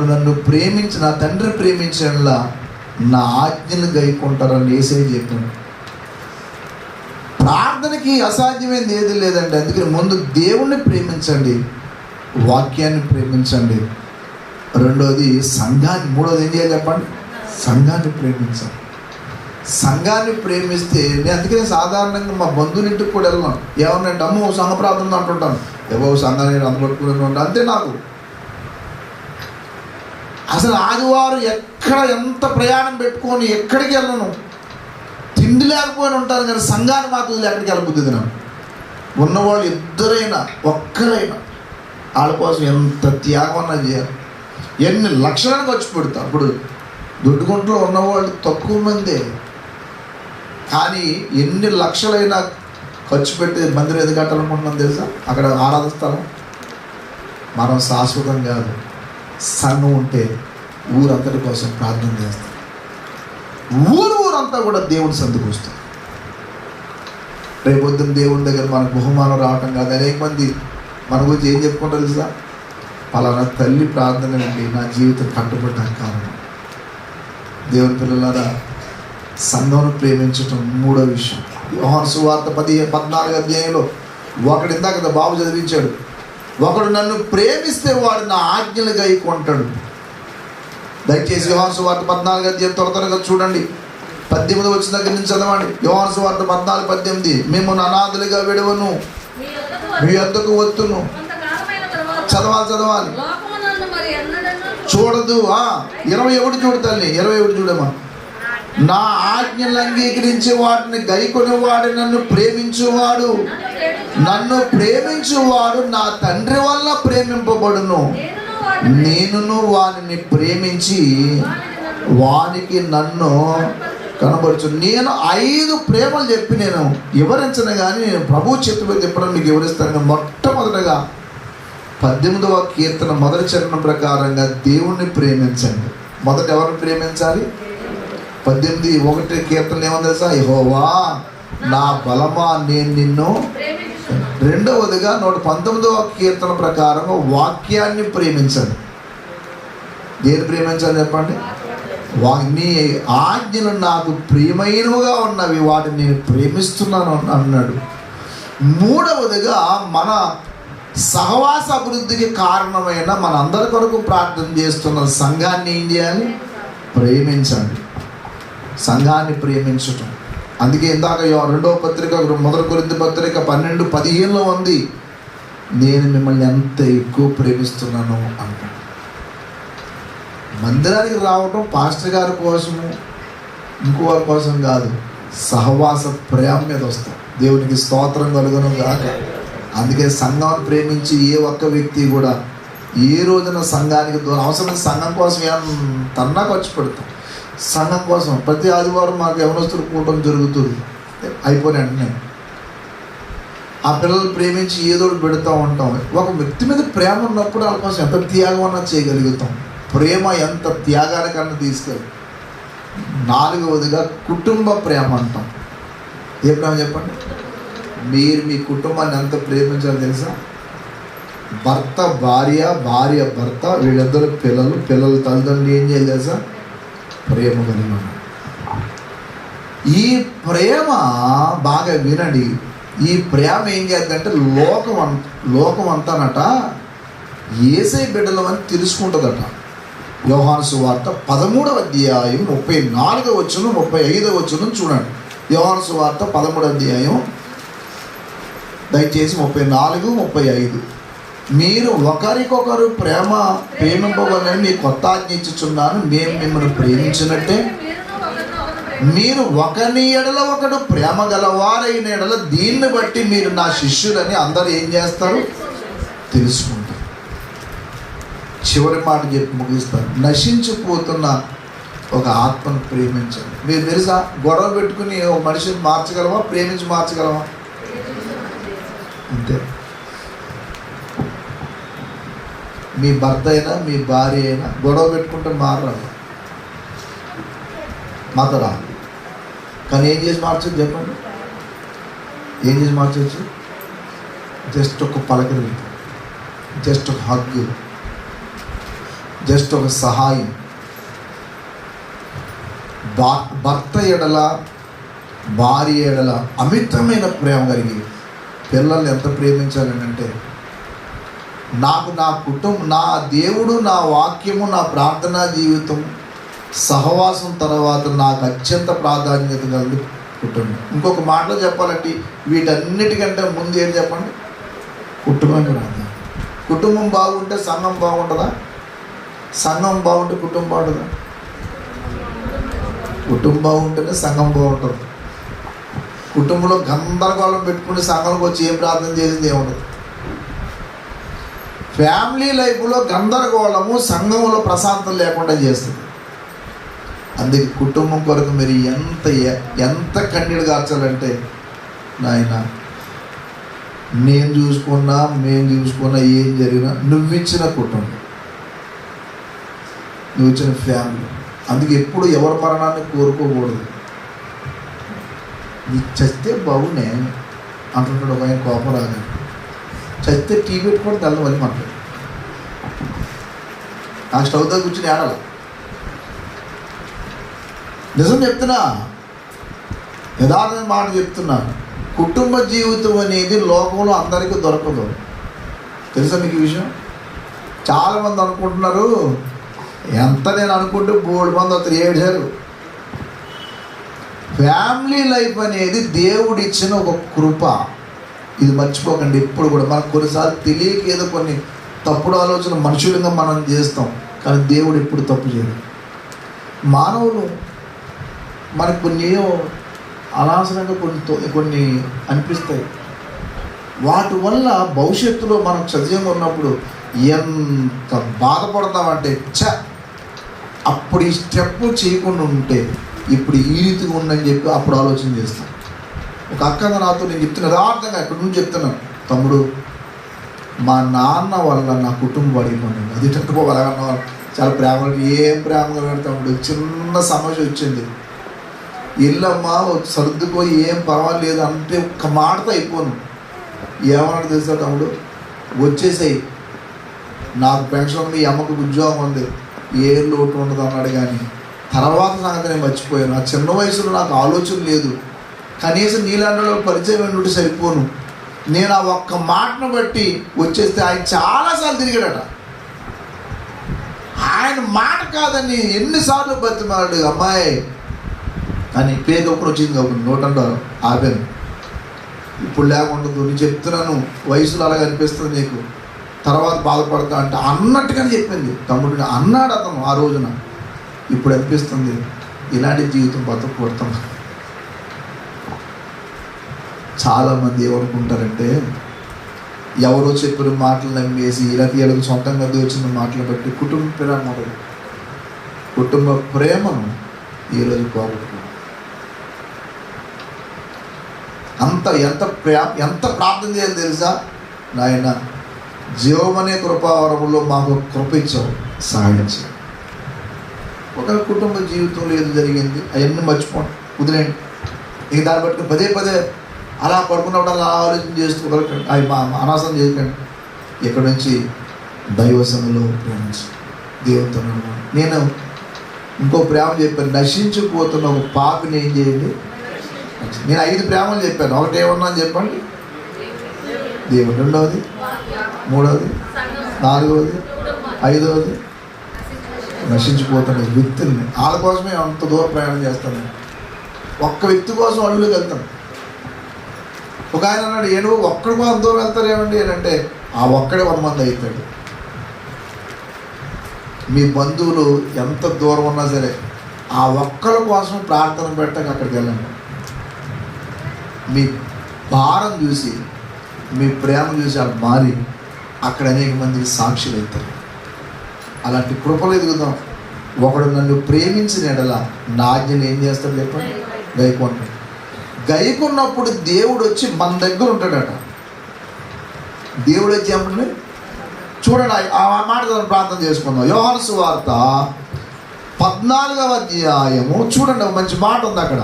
నన్ను ప్రేమించి, నా తండ్రి ప్రేమించడంలా నా ఆజ్ఞలు గైకుంటారని యేసయ్య చెప్పాను. ప్రార్థనకి అసాధ్యమైనది ఏది లేదండి. అందుకని ముందు దేవుణ్ణి ప్రేమించండి, వాక్యాన్ని ప్రేమించండి, రెండోది సంఘాన్ని, మూడోది ఏం చేయాలి చెప్పండి, సంఘాన్ని ప్రేమించాలి. సంఘాన్ని ప్రేమిస్తే నేను అందుకనే సాధారణంగా మా బంధువులింటికి కూడా వెళ్ళాను. ఏమన్నంటే అమ్మో సంఘ ప్రార్థన అంటుంటాను, ఏవో సంఘాన్ని అందుపట్టుకుని ఉంటాను అంతే. నాకు అసలు ఆదివారం ఎక్కడ ఎంత ప్రయాణం పెట్టుకొని ఎక్కడికి వెళ్ళను, తిండి లేకపోయినా ఉంటాను, కానీ సంఘాన్ని మాత్రం ఎక్కడికి వెళ్ళబుద్ది. నాకు ఉన్నవాళ్ళు ఇద్దరైనా ఒక్కరైనా వాళ్ళ కోసం ఎంత త్యాగం చేయాలి, ఎన్ని లక్షలను ఖర్చు పెడతారు. అప్పుడు దొడ్డుగుంటలో ఉన్నవాళ్ళు తక్కువ మందే, కానీ ఎన్ని లక్షలైనా ఖర్చు పెట్టి మందిరం ఎందుకు కట్టాలనుకుంటున్నాం తెలుసా? అక్కడ ఆరాధన స్థలం మనం శాశ్వతం కాదు. సంఘం ఉంటే ఊరంతటి కోసం ప్రార్థన చేస్తాం, ఊరంతా కూడా దేవుని సందుకు వస్తుంది. రేపొద్దున దేవుని దగ్గర మనకు బహుమానం రావటం కాదు. అనేక మంది మన గురించి ఏం చెప్పుకుంటారు తెలుసా? పలానా తల్లి ప్రార్థన నుండి నా జీవితం కట్టుబడ్డానికి కారణం. దేవుని పిల్లలారా, సంఘమును ప్రేమించటం మూడో విషయం. యోహాను సువార్త 14వ అధ్యాయంలో ఒకడు ఇందాక కదా బాబు చదివించాడు, ఒకడు నన్ను ప్రేమిస్తే వాడు నా ఆజ్ఞలు గైకొంటాడు. దయచేసి యోహాను సువార్త 14వ అధ్యాయం త్వరగా చూడండి, 18 వచ్చిన దగ్గర నుంచి చదవండి. యోహాను సువార్త 14:18, మేము అనాథలుగా విడవను, మీ వద్దకు వత్తును. చదవాలి చూడదు. 21 చూడు తల్లి, 21 చూడమ్మా. నా ఆజ్ఞలు అంగీకరించి వాటిని గైకొనేవాడు నన్ను ప్రేమించువాడు నా తండ్రి వల్ల ప్రేమింపబడును, నేనును వానిని ప్రేమించి వానికి నన్ను కనబడుచు. నేను 5 ప్రేమలు చెప్పి నేను వివరించను కానీ నేను ప్రభు చేతిలో చెప్పడం మీకు వివరిస్తాను. మొట్టమొదటగా 18వ కీర్తన మొదటి చరణం ప్రకారంగా దేవుణ్ణి ప్రేమించండి. మొదట ఎవరిని ప్రేమించాలి? 18:1 కీర్తనలు ఏమని తెలుసా? యెహోవా నా బలమా, నేను నిన్ను రెండవదిగా 119వ కీర్తన ప్రకారం వాక్యాన్ని ప్రేమించండి. దేని ప్రేమించాలి చెప్పండి? నీ ఆజ్ఞలు నాకు ప్రియమైనవిగా ఉన్నవి, వాటిని నేను ప్రేమిస్తున్నాను అన్నాడు. మూడవదిగా మన సహవాస అభివృద్ధికి కారణమైన మన అందరి కొరకు ప్రార్థన చేస్తున్న సంఘాన్ని ఏం చేయాలి? ప్రేమించండి. సంఘాన్ని ప్రేమించటం. అందుకే ఇందాక 2వ పత్రిక 1 కొరింథీ పత్రిక 12:15 ఉంది, నేను మిమ్మల్ని ఎంత ఎక్కువ ప్రేమిస్తున్నాను అంటాడు. మందిరానికి రావటం పాస్టర్ గారి కోసము ఇంకో వారి కోసం కాదు, సహవాస ప్రేమ మీద వస్తాం. దేవునికి స్తోత్రం కలుగును గాక. అందుకే సంఘాన్ని ప్రేమించి ఏ ఒక్క వ్యక్తి కూడా ఏ రోజున సంఘానికి దూరం అవసరం. సంఘం కోసం ఎంతన్నా ఖర్చు పెడతాం. సంఘం కోసం ప్రతి ఆదివారం మాకు యవనస్తులు కూటమి జరుగుతుంది. అయిపోయిన వెంటనే ఆ పిల్లలు ప్రేమించి ఏదో పెడతా ఉంటాం. ఒక వ్యక్తి మీద ప్రేమ ఉన్నప్పుడు వాళ్ళ కోసం ఎంత త్యాగం అన్నా చేయగలుగుతాం. ప్రేమ ఎంత త్యాగానికన్నా తీసుకెళ్ళి. 4వదిగా కుటుంబ ప్రేమ అంటాం. ఏ ప్రేమ చెప్పండి? మీరు మీ కుటుంబాన్ని ఎంత ప్రేమించాలో తెలుసా? భర్త భార్య, భార్య భర్త, వీళ్ళిద్దరు పిల్లలు, పిల్లల తల్లిదండ్రులు ఏం చేయాలి తెలుసా? ప్రేమ కలిగి ఉన్నారు. ఈ ప్రేమ బాగా వినండి. ఈ ప్రేమ ఏం చేద్దంటే లోకం అంతానట యేసయ్య బిడ్డలు అని తెలుసుకుంటుందట. యోహాను సువార్త 13వ అధ్యాయం 34వ వచనం 35వ వచనం చూడండి. యోహాను సువార్త 13వ అధ్యాయం దయచేసి 34, 35. మీరు ఒకరికొకరు ప్రేమింపవలని మీ కొత్త ఆజ్ఞ ఇచ్చుచున్నాను, నేను మిమ్మల్ని ప్రేమించినట్టే మీరు ఒకని ఎడల ఒకడు ప్రేమ గలవారైన ఎడల దీన్ని బట్టి మీరు నా శిష్యులని అందరూ ఏం చేస్తారు? తెలుసుకుంటారు. చివరి మాట చెప్పి ముగిస్తారు. నశించిపోతున్న ఒక ఆత్మను ప్రేమించండి. మీరు తెలుసా, గొడవ పెట్టుకుని ఒక మనిషిని మార్చగలవా? ప్రేమించి మార్చగలవా? అంతే. మీ భర్త అయినా మీ భార్య అయినా గొడవ పెట్టుకుంటే మారరాదు, మాతరా. కానీ ఏం చేసి మార్చచ్చు చెప్పండి? ఏం చేసి మార్చవచ్చు? జస్ట్ ఒక పలకరింపు, జస్ట్ ఒక హగ్, జస్ట్ ఒక సహాయం. భర్త ఎడల భార్య ఎడల అమితమైన ప్రేమ కలిగి పిల్లల్ని ఎంత ప్రేమించాలని అంటే, నాకు నా కుటుంబం, నా దేవుడు, నా వాక్యము, నా ప్రార్థనా జీవితం, సహవాసం తర్వాత నాకు అత్యంత ప్రాధాన్యత కలిగి కుటుంబం. ఇంకొక మాటలో చెప్పాలంటే వీటన్నిటికంటే ముందు ఏం చెప్పండి? కుటుంబం. కుటుంబం బాగుంటే సంఘం బాగుంటుందా? సంఘం బాగుంటే కుటుంబం బాగుంటుందా? కుటుంబం బాగుంటేనే సంఘం బాగుంటుంది. కుటుంబంలో గందరగోళం పెట్టుకుని సంఘంకి వచ్చి ఏం ప్రార్థన చేసింది ఏముండదు. ఫ్యామిలీ లైఫ్లో గందరగోళము సంఘంలో ప్రశాంతం లేకుండా చేస్తుంది. అందుకే కుటుంబం కొరకు మీరు ఎంత కన్నీళ్ళు కార్చాలంటే, నాయన నేను చూసుకున్నా మేము చూసుకున్నా ఏం జరిగినా నువ్విచ్చిన కుటుంబం, నువ్వు ఇచ్చిన ఫ్యామిలీ. అందుకే ఎప్పుడు ఎవరి మరణాన్ని కోరుకోకూడదు. నీకు చస్తే బాగునే అంటుంటాడు ఒక ఆయన కోపం రాగా. చస్తే టీ పెట్టుకొని తెల్లవని మాట్లాడు. ఆ స్టవ్ దగ్గర కూర్చుని ఆడాల. నిజం చెప్తున్నా, యథార్థమైన మాట చెప్తున్నా. కుటుంబ జీవితం అనేది లోకంలో అందరికీ దొరకదు. తెలుసా మీకు ఈ విషయం? చాలామంది అనుకుంటున్నారు, ఎంత నేను అనుకుంటూ 3 మంది అతను ఏడ్చారు. ఫ్యామిలీ లైఫ్ అనేది దేవుడిచ్చిన ఒక కృప. ఇది మర్చిపోకండి ఎప్పుడు కూడా. మనకు కొన్నిసార్లు తెలియక ఏదో కొన్ని తప్పుడు ఆలోచన మనుషులుగా మనం చేస్తాం, కానీ దేవుడు ఎప్పుడు తప్పు చేయడు. మానవులు మనకు కొన్ని అనవసరంగా కొన్ని అనిపిస్తాయి. వాటి వల్ల భవిష్యత్తులో మనం సజీవంగా ఉన్నప్పుడు ఎంత బాధపడతామంటే, అప్పుడు ఈ స్టెప్ చేయకుండా ఉంటే ఇప్పుడు ఈ రీతిగా ఉందని చెప్పి అప్పుడు ఆలోచన చేస్తాం. ఒక అక్కగా నాతో నేను చెప్తున్నా, యథార్థంగా ఎక్కడి నుంచి చెప్తున్నాను, తమ్ముడు మా నాన్న వల్ల నా కుటుంబం అడిగిపోయింది. అది చెట్టుకోగలగన్న చాలా ప్రేమగా, ఏం ప్రేమగా తమ్ముడు, చిన్న సమస్య వచ్చింది, ఇల్లమ్మా సర్దుకో, ఏం పర్వాలేదు అంటే ఒక్క మాటతో అయిపోను. ఏమన్నాడు తెలుసా తమ్ముడు, వచ్చేసాయి, నాకు పెన్షన్ ఉంది, ఈ అమ్మకు ఉద్యోగం ఉంది, ఏ లోటు ఉండదు అన్నాడు. కానీ తర్వాత సంగతి నేను మర్చిపోయాను. ఆ చిన్న వయసులో నాకు ఆలోచన లేదు, కనీసం నీలాంటి పరిచయం ఉంటే సరిపోను, నేను ఆ ఒక్క మాటను బట్టి వచ్చేస్తే ఆయన చాలాసార్లు తిరిగాడట. ఆయన మాట కాదని ఎన్నిసార్లు బతిమాడు అమ్మాయి, కానీ పేరు ఒకటి వచ్చింది, ఒక నోటంలో ఆపాను. ఇప్పుడు లేకుండదు, నేను చెప్తున్నాను, వయసులో అలాగ అనిపిస్తుంది నీకు, తర్వాత బాధపడతా అంటే అన్నట్టుగానే చెప్పింది. తమ్ముడిని అన్నాడు అతను ఆ రోజున. ఇప్పుడు అనిపిస్తుంది ఇలాంటి జీవితం బతకూడతాం. చాలామంది ఏమనుకుంటారంటే ఎవరో చెప్పిన మాటలు నమ్మేసి ఇలా తీయలకు సొంతంగా వచ్చిన మాటలు బట్టి కుటుంబ ప్రేమను ఈరోజు పోగొట్టుకున్నాం. ఎంత ప్రార్థన చేయాలి తెలుసా? నాయన జీవమనే కృపావరంలో మాకు కృప ఇచ్చావు, సహాయం చేయాలి. ఒక కుటుంబ జీవితంలో ఏది జరిగింది అవన్నీ మర్చిపోండి, వదిలేండి. ఇక దాన్ని బట్టి పదే పదే అలా పడుకున్నప్పుడు అలా ఆలోచన చేస్తూ వదలకండి, అవి అనవసరం చేయకండి. ఇక్కడ నుంచి దైవసనలో ప్రేమించి దేవునితో. నేను ఇంకో ప్రేమ చెప్పాను, నశించిపోతున్న ఒక పాపిని ఏం చేయండి. నేను 5 ప్రేమలు చెప్పాను, ఒకటి ఏమన్నా అని చెప్పండి, దేవుడు. రెండవది, మూడవది, నాలుగవది, ఐదవది నశించిపోతున్న వ్యక్తుల్ని. వాళ్ళ కోసమే అంత దూరం ప్రయాణం చేస్తాను. ఒక్క వ్యక్తి కోసం అడుగులోకి వెళ్తాను. ఒక ఆయన అన్నాడు, ఏడు ఒక్కడి కోసం దూరం వెళ్తారేమండి అంటే, ఆ ఒక్కడే 100 మంది అవుతాడు. మీ బంధువులు ఎంత దూరం ఉన్నా సరే ఆ ఒక్కడి కోసం ప్రార్థన పెట్టక అక్కడికి వెళ్ళండి. మీ భారం చూసి, మీ ప్రేమ చూసి అది మారి అక్కడ అనేక మందికి సాక్షులు అవుతారు. అలాంటి కృపలు ఎదుగుదాం. ఒకడు నన్ను ప్రేమించిన ఎడల నా ఆజ్ఞలు ఏం చేస్తాడు చెప్పండి, గైకొంటాడు. గైకున్నప్పుడు దేవుడు వచ్చి మన దగ్గర ఉంటాడట. దేవుడు వచ్చి ఏమంటే చూడండి, ఆ మాట ప్రార్థన చేసుకుందాం. యోహాను సువార్త 14వ అధ్యాయము చూడండి, ఒక మంచి మాట ఉంది అక్కడ.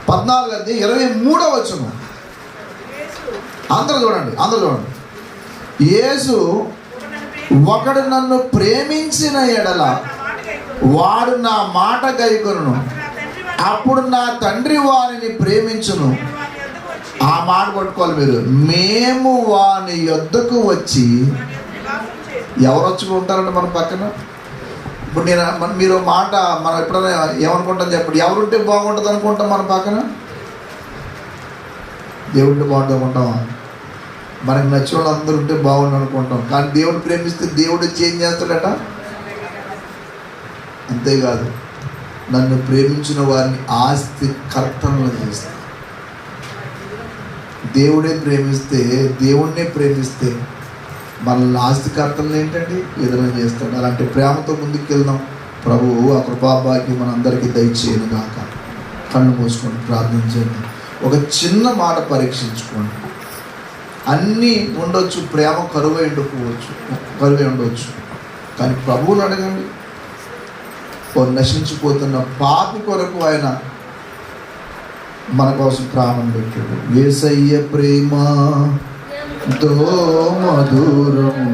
14వ అధ్యాయం 23వ వచనం. అందరూ చూడండి. యేసు, ఒకడు నన్ను ప్రేమించిన ఎడల వాడు నా మాట గైకొనును, అప్పుడు నా తండ్రి వారిని ప్రేమించును. ఆ మాట పట్టుకోవాలి మీరు. మేము వాని యొద్దకు వచ్చి, ఎవరు వచ్చి ఉంటారంటే మన పక్కన. ఇప్పుడు మీరు మాట మనం ఎప్పుడైనా ఏమనుకుంటాం చెప్పండి, ఎవరుంటే బాగుంటుంది అనుకుంటాం మన పక్కన. దేవుడిని బాగుంటుంది అనుకుంటామా? మనకు నచ్చిన వాళ్ళు అందరూ ఉంటే బాగుండు అనుకుంటాం. కానీ దేవుడు ప్రేమిస్తే దేవుడు చేంజ్ చేస్తాడట. అంతేకాదు, నన్ను ప్రేమించిన వారిని ఆస్తి కర్తనలు చేస్తాడు. దేవుడినే ప్రేమిస్తే మనల్ని ఆస్తి కర్తనలు ఏంటండి ఏదైనా చేస్తాడు. అలాంటి ప్రేమతో ముందుకు వెళ్దాం. ప్రభువు ఆ కృపాభాగ్యం మనందరికీ దయచేయను గాక. కళ్ళు మూసుకొని ప్రార్థించండి. ఒక చిన్న మాట పరీక్షించుకోండి. అన్నీ ఉండొచ్చు, ప్రేమ కరువై ఉండవచ్చు, కానీ ప్రభువుని అడగండి. నశించిపోతున్న పాపి కొరకు ఆయన మన కోసం ప్రాణం పెట్టాడు. యేసయ్య ప్రేమ ఎంతో మధురము,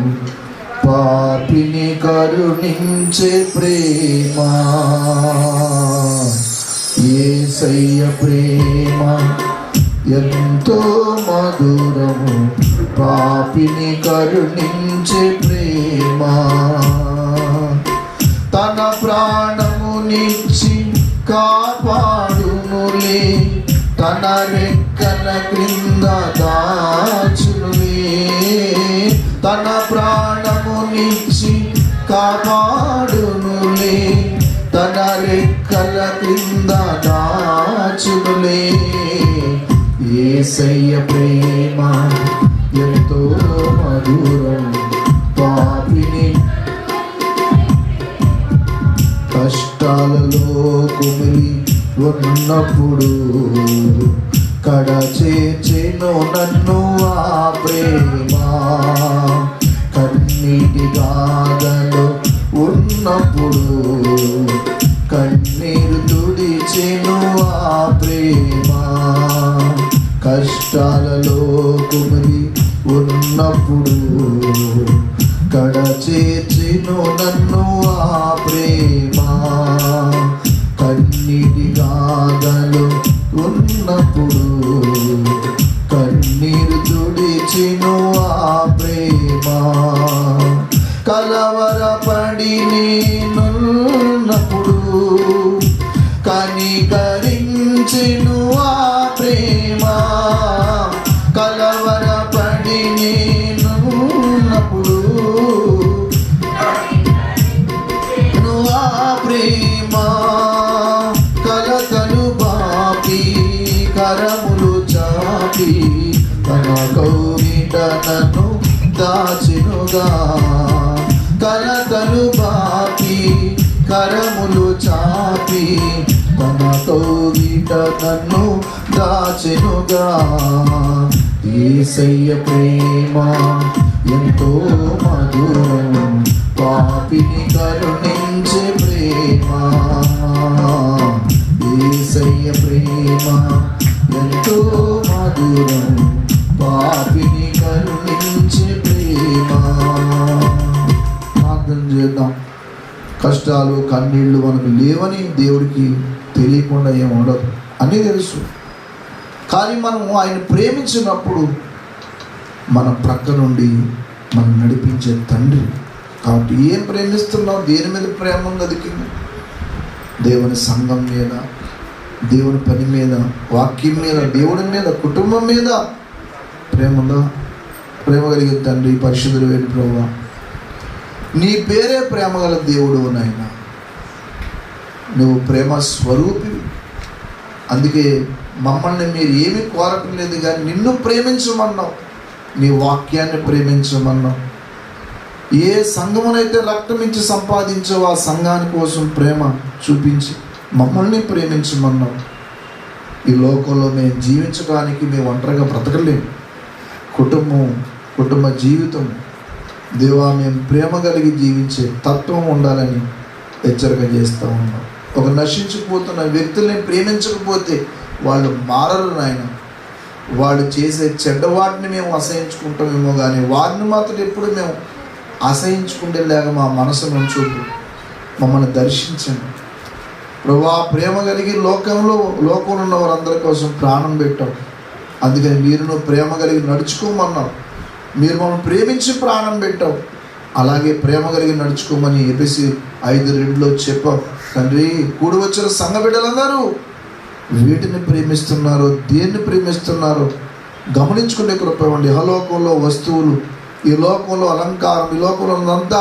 పాపిని కరుణించే ప్రేమ. యేసయ్య ప్రేమ ఎంతో మధురము, పాపిని కరుణించే ప్రేమ. తన ప్రాణమునిచ్చి కాపాడునులే, తన రెక్కల క్రింద దాచునులే. తన ప్రాణమునిచ్చి కాపాడునులే, తన రెక్కల క్రింద దాచునులే. యేసయ్య ప్రేమ ఎంతో మధురం, పాపిని కష్టాలలో కుమిలి ఉన్నప్పుడు కడ చేర్చెను నన్ను ఆ ప్రేమ. కన్నీటి గాథలో ఉన్నప్పుడు కన్నీరు తుడిచెను ఆ ప్రేమ. కష్టాలలో కుమిలి ఉన్నప్పుడు కడచేర్చిను నన్ను ఆ ప్రేమ. కన్నీటి గాథలు ఉన్నప్పుడు కన్నీరు తుడిచిను ఆ ప్రేమ. కలవరపడి నేనున్నప్పుడు కనికరించెను ఆ ప్రేమ. కలవరపడి నేనున్నప్పుడు ఆ ప్రేమ. కలతలు బాపి కరములు చాపి తన కౌగిట నన్ను దాచినుగా. కలతలు బాపి కరములు చాపి తన కౌగిట నన్ను దాచెనుగా. యేసయ్య ప్రేమ ఎంతో మధురం, పాపిని కరుణించే ప్రేమ. యేసయ్య ప్రేమ ఎంతో మధురం, పాపిని కరుణించే ప్రేమ. ప్రార్థన చేద్దాం. కష్టాలు కన్నీళ్ళు మనకు లేవని దేవుడికి తెలియకుండా ఏముండదు, అన్నీ తెలుసు. కానీ మనము ఆయన ప్రేమించినప్పుడు మన ప్రక్క నుండి మనం నడిపించే తండ్రి. కాబట్టి ఏం ప్రేమిస్తున్నావు? దేని మీద ప్రేమ ఉన్నది? దేవుని సంఘం మీద, దేవుని పని మీద, వాక్యం మీద, దేవుడి మీద, కుటుంబం మీద ప్రేమ ఉందా? ప్రేమ కలిగిన తండ్రి, పరిశుద్ధుడు అయిన ప్రభువా, నీ పేరే ప్రేమ గల దేవుడు నాయన. నువ్వు ప్రేమ స్వరూపివి. అందుకే మమ్మల్ని మీరు ఏమీ కోరటం లేదు, కానీ నిన్ను ప్రేమించమన్నావు, నీ వాక్యాన్ని ప్రేమించమన్నావు. ఏ సంఘమునైతే రక్తం ఇచ్చి సంపాదించావు ఆ సంఘాని కోసం ప్రేమ చూపించి మమ్మల్ని ప్రేమించమన్నావు. ఈ లోకంలో మేము జీవించడానికి మేము ఒంటరిగా బ్రతకలేము. కుటుంబ జీవితం దేవా, మేము ప్రేమ కలిగి జీవించే తత్వం ఉండాలని హెచ్చరిక చేస్తూ ఉన్నాం. ఒక నశించిపోతున్న వ్యక్తుల్ని ప్రేమించకపోతే వాళ్ళు మారరు నాయన. వాళ్ళు చేసే చెడ్డవాటిని మేము అసహించుకుంటామేమో, కానీ వారిని మాత్రం ఎప్పుడు మేము అసహించుకుంటేలాగా మా మనసును ఉంచొద్దు. మమ్మల్ని దర్శించండి ప్రభువా. ప్రేమ కలిగి లోకంలో ఉన్న వారందరి కోసం ప్రాణం పెట్టావు. అందుకని మీరు ప్రేమ కలిగి నడుచుకోమన్నావు. మీరు మమ్మల్ని ప్రేమించి ప్రాణం పెట్టావు. అలాగే ప్రేమ కలిగి నడుచుకోమని ఎఫెసీ 5:2 చెప్పావు. తండ్రి, కూడి వచ్చిన సంఘ బిడ్డలందరూ వీటిని ప్రేమిస్తున్నారో, దేన్ని ప్రేమిస్తున్నారో గమనించుకునే కృప ఇవ్వండి. ఇహలోకంలో వస్తువులు, ఈ లోకంలో అలంకారం, ఈ లోకంలో ఉన్నదంతా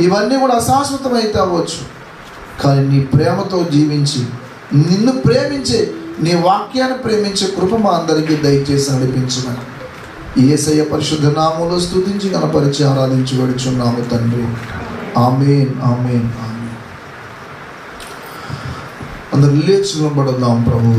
ఇవన్నీ కూడా అశాశ్వతమైతే అవ్వచ్చు. కానీ నీ ప్రేమతో జీవించి, నిన్ను ప్రేమించే, నీ వాక్యాన్ని ప్రేమించే కృప మా అందరికీ దయచేసి నడిపించమని యేసయ్య పరిశుద్ధ నామములో స్తుతించి గణపరిచి ఆరాధించి వేడుచున్నాము తండ్రి. ఆమేన్, ఆమేన్, ఆమేన్. అందరూ లేచి నిలబడదాం. ప్రభు